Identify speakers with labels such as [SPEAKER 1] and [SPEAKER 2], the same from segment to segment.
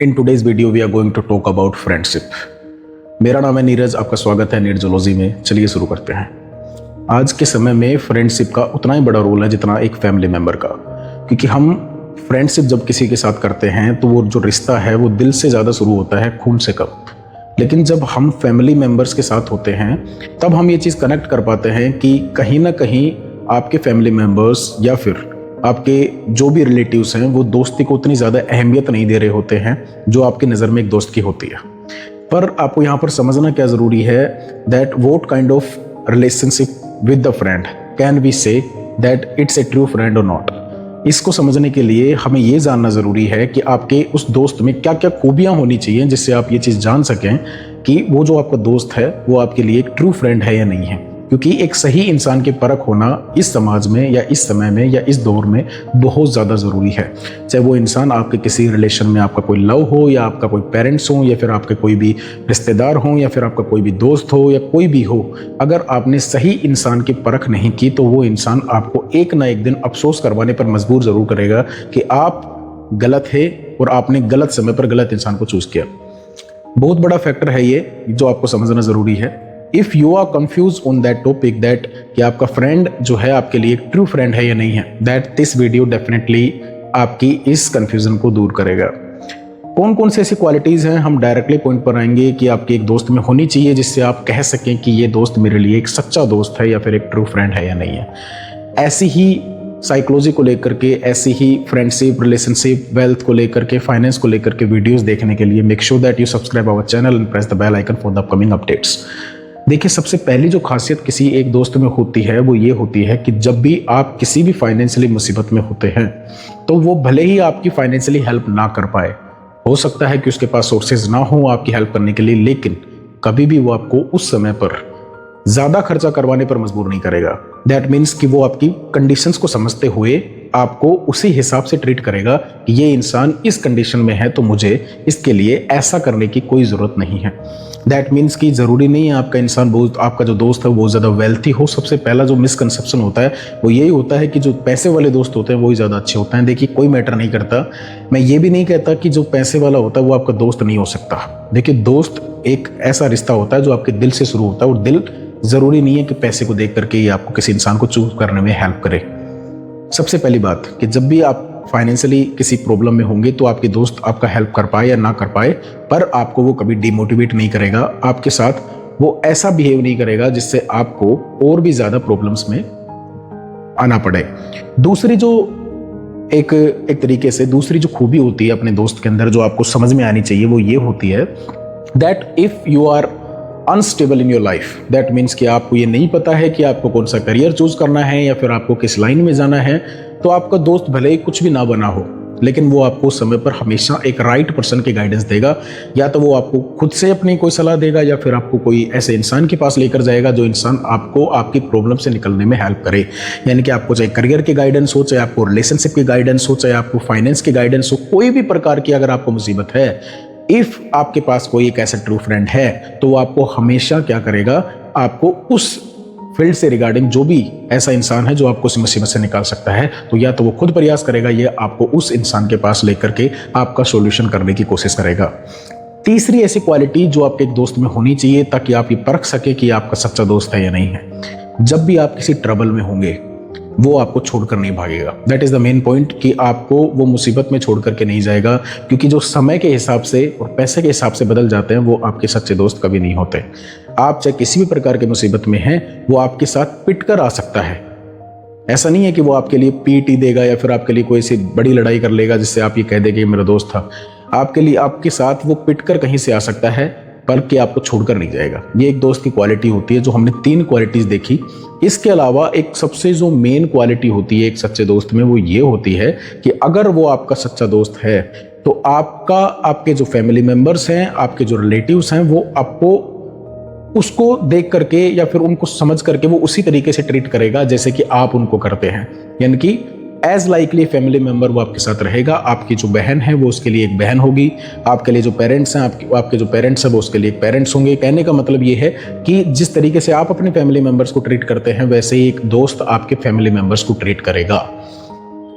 [SPEAKER 1] In today's video we are going to talk about friendship. मेरा नाम है नीरज, आपका स्वागत है नीरजोलॉजी में। चलिए शुरू करते हैं। आज के समय में फ्रेंडशिप का उतना ही बड़ा रोल है जितना एक फैमिली मेंबर का, क्योंकि हम फ्रेंडशिप जब किसी के साथ करते हैं तो वो जो रिश्ता है वो दिल से ज़्यादा शुरू होता है, खून से कम। लेकिन जब हम फैमिली मेंबर्स के साथ होते हैं तब हम ये चीज़ कनेक्ट कर पाते हैं कि कहीं ना कहीं आपके फैमिली मेंबर्स या फिर आपके जो भी रिलेटिव्स हैं वो दोस्ती को उतनी ज़्यादा अहमियत नहीं दे रहे होते हैं जो आपकी नज़र में एक दोस्त की होती है। पर आपको यहाँ पर समझना क्या ज़रूरी है, that what kind of relationship with the friend can we say that it's a true friend और नॉट। इसको समझने के लिए हमें ये जानना ज़रूरी है कि आपके उस दोस्त में क्या क्या खूबियाँ होनी चाहिए जिससे आप ये चीज़ जान सकें कि वो जो आपका दोस्त है वो आपके लिए एक ट्रू फ्रेंड है या नहीं है। क्योंकि एक सही इंसान की परख होना इस समाज में या इस समय में या इस दौर में बहुत ज़्यादा ज़रूरी है। चाहे वो इंसान आपके किसी रिलेशन में आपका कोई लव हो या आपका कोई पेरेंट्स हो या फिर आपके कोई भी रिश्तेदार हो या फिर आपका कोई भी दोस्त हो या कोई भी हो, अगर आपने सही इंसान की परख नहीं की तो वो इंसान आपको एक ना एक दिन अफसोस करवाने पर मजबूर ज़रूर करेगा कि आप गलत है और आपने गलत समय पर गलत इंसान को चूज़ किया। बहुत बड़ा फैक्टर है ये जो आपको समझना ज़रूरी है। If you are confuse on that topic that कि आपका फ्रेंड जो है आपके लिए एक ट्रू फ्रेंड है या नहीं है, दैट दिस वीडियो डेफिनेटली आपकी इस कन्फ्यूजन को दूर करेगा। कौन कौन सी ऐसी क्वालिटीज़ हैं, हम डायरेक्टली पॉइंट पर आएंगे कि आपके एक दोस्त में होनी चाहिए जिससे आप कह सकें कि ये दोस्त मेरे लिए एक सच्चा दोस्त है या फिर एक ट्रू फ्रेंड है या नहीं है। ऐसी ही साइकोलॉजी को लेकर के, ऐसी ही फ्रेंडशिप, रिलेशनशिप, वेल्थ को लेकर के, फाइनेंस को लेकर के वीडियोस देखने के लिए make sure that you subscribe our channel and press the bell icon for the upcoming updates. देखिए, सबसे पहली जो खासियत किसी एक दोस्त में होती है वो ये होती है कि जब भी आप किसी भी फाइनेंशियली मुसीबत में होते हैं तो वो भले ही आपकी फाइनेंशियली हेल्प ना कर पाए, हो सकता है कि उसके पास सोर्सेज ना हो आपकी हेल्प करने के लिए, लेकिन कभी भी वो आपको उस समय पर ज़्यादा खर्चा करवाने पर मजबूर नहीं करेगा। दैट मीन्स कि वो आपकी कंडीशंस को समझते हुए आपको उसी हिसाब से ट्रीट करेगा कि ये इंसान इस कंडीशन में है तो मुझे इसके लिए ऐसा करने की कोई ज़रूरत नहीं है। दैट मीन्स कि ज़रूरी नहीं है आपका इंसान बहुत, आपका जो दोस्त है वो ज़्यादा वेल्थी हो। सबसे पहला जो मिसकंसेप्शन होता है वो यही होता है कि जो पैसे वाले दोस्त होते हैं वही ज़्यादा अच्छे होते हैं। देखिए, कोई मैटर नहीं करता। मैं ये भी नहीं कहता कि जो पैसे वाला होता है वो आपका दोस्त नहीं हो सकता। देखिए, दोस्त एक ऐसा रिश्ता होता है जो आपके दिल से शुरू होता है, और दिल ज़रूरी नहीं है कि पैसे को देख करके ही आपको किसी इंसान को चूज करने में हेल्प करे। सबसे पहली बात कि जब भी आप फाइनेंशियली किसी प्रॉब्लम में होंगे तो आपके दोस्त आपका हेल्प कर पाए या ना कर पाए, पर आपको वो कभी डिमोटिवेट नहीं करेगा। आपके साथ वो ऐसा बिहेव नहीं करेगा जिससे आपको और भी ज़्यादा प्रॉब्लम्स में आना पड़े। दूसरी जो एक तरीके से दूसरी जो खूबी होती है अपने दोस्त के अंदर जो आपको समझ में आनी चाहिए वो ये होती है that if you are unstable in your life, that means कि आपको ये नहीं पता है कि आपको कौन सा करियर चूज करना है या फिर आपको किस लाइन में जाना है, तो आपका दोस्त भले ही कुछ भी ना बना हो लेकिन वो आपको समय पर हमेशा एक राइट पर्सन की गाइडेंस देगा। या तो वो आपको खुद से अपनी कोई सलाह देगा या फिर आपको कोई ऐसे इंसान के पास लेकर जाएगा जो इंसान आपको आपकी प्रॉब्लम से निकलने में हेल्प करे। यानी कि आपको चाहे करियर की गाइडेंस हो, चाहे आपको रिलेशनशिप की गाइडेंस हो, चाहे आपको फाइनेंस की गाइडेंस हो, कोई भी प्रकार की अगर आपको मुसीबत है, इफ आपके पास कोई एक ऐसा ट्रू फ्रेंड है तो वो आपको हमेशा क्या करेगा, आपको उस फील्ड से रिगार्डिंग जो भी ऐसा इंसान है जो आपको उस मुसीबत से निकाल सकता है, तो या तो वो खुद प्रयास करेगा या आपको उस इंसान के पास लेकर के आपका सॉल्यूशन करने की कोशिश करेगा। तीसरी ऐसी क्वालिटी जो आपके एक दोस्त में होनी चाहिए ताकि आप ये परख सके कि आपका सच्चा दोस्त है या नहीं है, जब भी आप किसी ट्रबल में होंगे वो आपको छोड़कर नहीं भागेगा। That is the main point कि आपको वो मुसीबत में छोड़ करके नहीं जाएगा, क्योंकि जो समय के हिसाब से और पैसे के हिसाब से बदल जाते हैं वो आपके सच्चे दोस्त कभी नहीं होते। आप चाहे किसी भी प्रकार की मुसीबत में हैं, वो आपके साथ पिट कर आ सकता है। ऐसा नहीं है कि वो आपके लिए पीट ही देगा या फिर आपके लिए कोई ऐसी बड़ी लड़ाई कर लेगा जिससे आप ये कह देंगे मेरा दोस्त था। आपके लिए आपके साथ वो पिट कर कहीं से आ सकता है, बल्कि आपको छोड़कर नहीं जाएगा। ये एक दोस्त की क्वालिटी होती है जो हमने 3 क्वालिटीज देखी। इसके अलावा एक सबसे जो मेन क्वालिटी होती है एक सच्चे दोस्त में वो ये होती है कि अगर वो आपका सच्चा दोस्त है तो आपके जो फैमिली मेंबर्स हैं, आपके जो रिलेटिव्स हैं, वो आपको उसको देख करके या फिर उनको समझ करके वो उसी तरीके से ट्रीट करेगा जैसे कि आप उनको करते हैं। यानी कि एज लाइकली फैमिली मेंबर वो आपके साथ रहेगा। आपकी जो बहन है वो उसके लिए एक बहन होगी, आपके लिए जो पेरेंट्स हैं आपके जो पेरेंट्स हैं वो उसके लिए एक पेरेंट्स होंगे। कहने का मतलब ये है कि जिस तरीके से आप अपने फैमिली मेंबर्स को ट्रीट करते हैं वैसे ही एक दोस्त आपके फैमिली मेंबर्स को ट्रीट करेगा।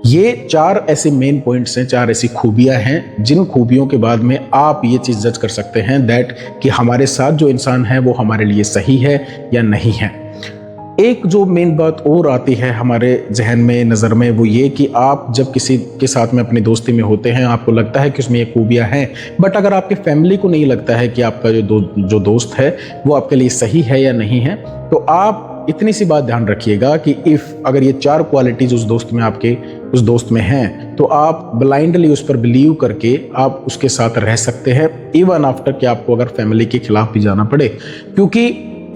[SPEAKER 1] ये 4 ऐसे मेन पॉइंट्स हैं, 4 ऐसी खूबियां हैं जिन खूबियों के बाद में आप ये चीज़ जज कर सकते हैं दैट कि हमारे साथ जो इंसान है वो हमारे लिए सही है या नहीं है। एक जो मेन बात और आती है हमारे जहन में, नज़र में, वो ये कि आप जब किसी के साथ में अपनी दोस्ती में होते हैं, आपको लगता है कि उसमें ये खूबियाँ हैं, बट अगर आपके फैमिली को नहीं लगता है कि आपका जो दोस्त है वो आपके लिए सही है या नहीं है, तो आप इतनी सी बात ध्यान रखिएगा कि अगर ये 4 क्वालिटीज़ उस दोस्त में हैं, तो आप ब्लाइंडली उस पर बिलीव करके आप उसके साथ रह सकते हैं, इवन आफ्टर कि आपको अगर फैमिली के खिलाफ भी जाना पड़े। क्योंकि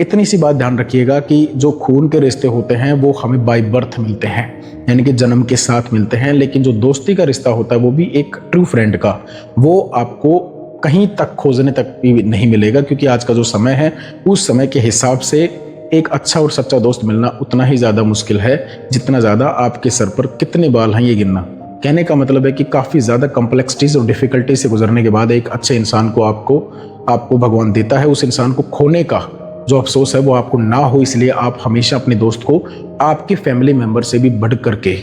[SPEAKER 1] इतनी सी बात ध्यान रखिएगा कि जो खून के रिश्ते होते हैं वो हमें बाय बर्थ मिलते हैं, यानी कि जन्म के साथ मिलते हैं, लेकिन जो दोस्ती का रिश्ता होता है वो भी एक ट्रू फ्रेंड का, वो आपको कहीं तक खोजने तक भी नहीं मिलेगा। क्योंकि आज का जो समय है उस समय के हिसाब से एक अच्छा और सच्चा दोस्त मिलना उतना ही ज़्यादा मुश्किल है जितना ज़्यादा आपके सर पर कितने बाल हैं ये गिनना। कहने का मतलब है कि काफ़ी ज़्यादा कॉम्प्लेक्सिटीज़ और डिफ़िकल्टी से गुजरने के बाद एक अच्छे इंसान को आपको भगवान देता है। उस इंसान को खोने का जो अफसोस है वो आपको ना हो, इसलिए आप हमेशा अपने दोस्त को आपके फैमिली मेम्बर से भी बढ़ करके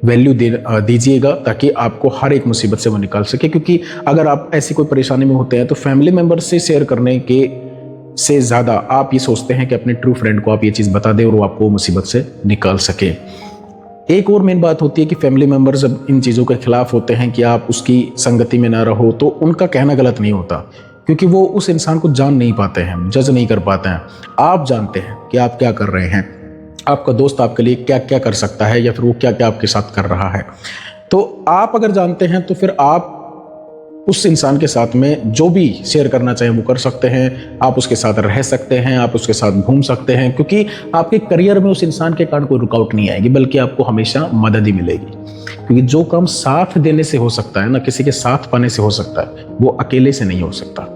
[SPEAKER 1] वैल्यू दीजिएगा, ताकि आपको हर एक मुसीबत से वो निकाल सके। क्योंकि अगर आप ऐसी कोई परेशानी में होते हैं तो फैमिली मेम्बर से शेयर करने के से ज़्यादा आप ये सोचते हैं कि अपने ट्रू फ्रेंड को आप ये चीज़ बता दें और वो आपको मुसीबत से निकाल सके। एक और मेन बात होती है कि फैमिली मेम्बर जब इन चीज़ों के खिलाफ होते हैं कि आप उसकी संगति में ना रहो, तो उनका कहना गलत नहीं होता, क्योंकि वो उस इंसान को जान नहीं पाते हैं, जज नहीं कर पाते हैं। आप जानते हैं कि आप क्या कर रहे हैं, आपका दोस्त आपके लिए क्या क्या कर सकता है या फिर वो क्या क्या आपके साथ कर रहा है। तो आप अगर जानते हैं तो फिर आप उस इंसान के साथ में जो भी शेयर करना चाहें वो कर सकते हैं, आप उसके साथ रह सकते हैं, आप उसके साथ घूम सकते हैं, क्योंकि आपके करियर में उस इंसान के कारण कोई रुकावट नहीं आएगी, बल्कि आपको हमेशा मदद ही मिलेगी। क्योंकि जो काम साथ देने से हो सकता है ना, किसी के साथ पाने से हो सकता है, वो अकेले से नहीं हो सकता।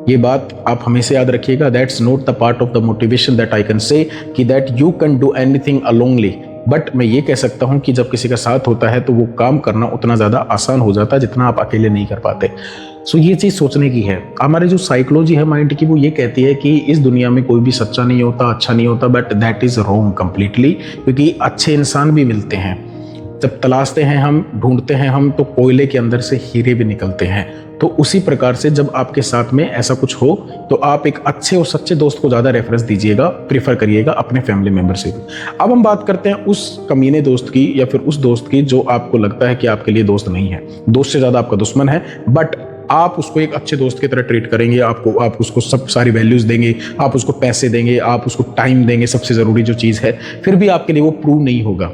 [SPEAKER 1] ये बात आप हमेशा याद रखिएगा। That's not the part of the motivation that I can say कि that you can do anything alonely, but मैं ये कह सकता हूँ कि जब किसी का साथ होता है तो वो काम करना उतना ज़्यादा आसान हो जाता है जितना आप अकेले नहीं कर पाते। सो ये चीज़ सोचने की है। हमारी जो साइकोलॉजी है माइंड की, वो ये कहती है कि इस दुनिया में कोई भी सच्चा नहीं होता, अच्छा नहीं होता, but that is wrong completely. क्योंकि अच्छे इंसान भी मिलते हैं, जब तलाशते हैं हम, ढूंढते हैं हम, तो कोयले के अंदर से हीरे भी निकलते हैं। तो उसी प्रकार से जब आपके साथ में ऐसा कुछ हो तो आप एक अच्छे और सच्चे दोस्त को ज़्यादा रेफरेंस दीजिएगा, प्रीफर करिएगा अपने फैमिली मेम्बर से भी। अब हम बात करते हैं उस कमीने दोस्त की या फिर उस दोस्त की जो आपको लगता है कि आपके लिए दोस्त नहीं है, दोस्त से ज़्यादा आपका दुश्मन है, बट आप उसको एक अच्छे दोस्त की तरह ट्रीट करेंगे, आप उसको सब सारी वैल्यूज़ देंगे, आप उसको पैसे देंगे, आप उसको टाइम देंगे, सबसे ज़रूरी जो चीज़ है, फिर भी आपके लिए वो प्रूव नहीं होगा।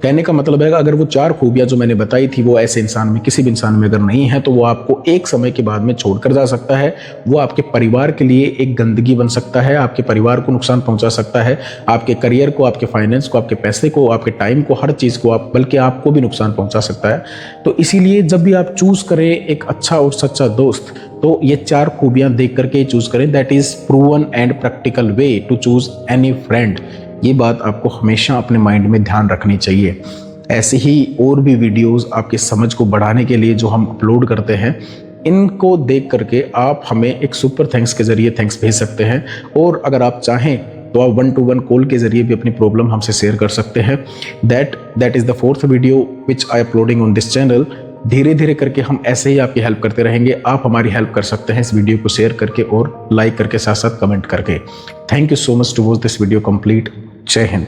[SPEAKER 1] कहने का मतलब है अगर वो 4 खूबियां जो मैंने बताई थी वो ऐसे इंसान में, किसी भी इंसान में अगर नहीं है, तो वो आपको एक समय के बाद में छोड़कर जा सकता है। वो आपके परिवार के लिए एक गंदगी बन सकता है, आपके परिवार को नुकसान पहुंचा सकता है, आपके करियर को, आपके फाइनेंस को, आपके पैसे को, आपके टाइम को, हर चीज़ को, बल्कि आपको भी नुकसान पहुंचा सकता है। तो इसीलिए जब भी आप चूज़ करें एक अच्छा और सच्चा दोस्त, तो ये 4 खूबियां देख करके ही चूज़ करें। That is proven and practical way to choose any friend. ये बात आपको हमेशा अपने माइंड में ध्यान रखनी चाहिए। ऐसे ही और भी वीडियोस आपकी समझ को बढ़ाने के लिए जो हम अपलोड करते हैं, इनको देख करके आप हमें एक सुपर थैंक्स के ज़रिए थैंक्स भेज सकते हैं। और अगर आप चाहें तो आप 1-to-1 कॉल के ज़रिए भी अपनी प्रॉब्लम हमसे शेयर कर सकते हैं। That is the 4th video which I uploading on this channel. धीरे धीरे करके हम ऐसे ही आपकी हेल्प करते रहेंगे। आप हमारी हेल्प कर सकते हैं इस वीडियो को शेयर करके और लाइक करके, साथ साथ कमेंट करके। Thank you so much to watch this video complete. जय हिंद।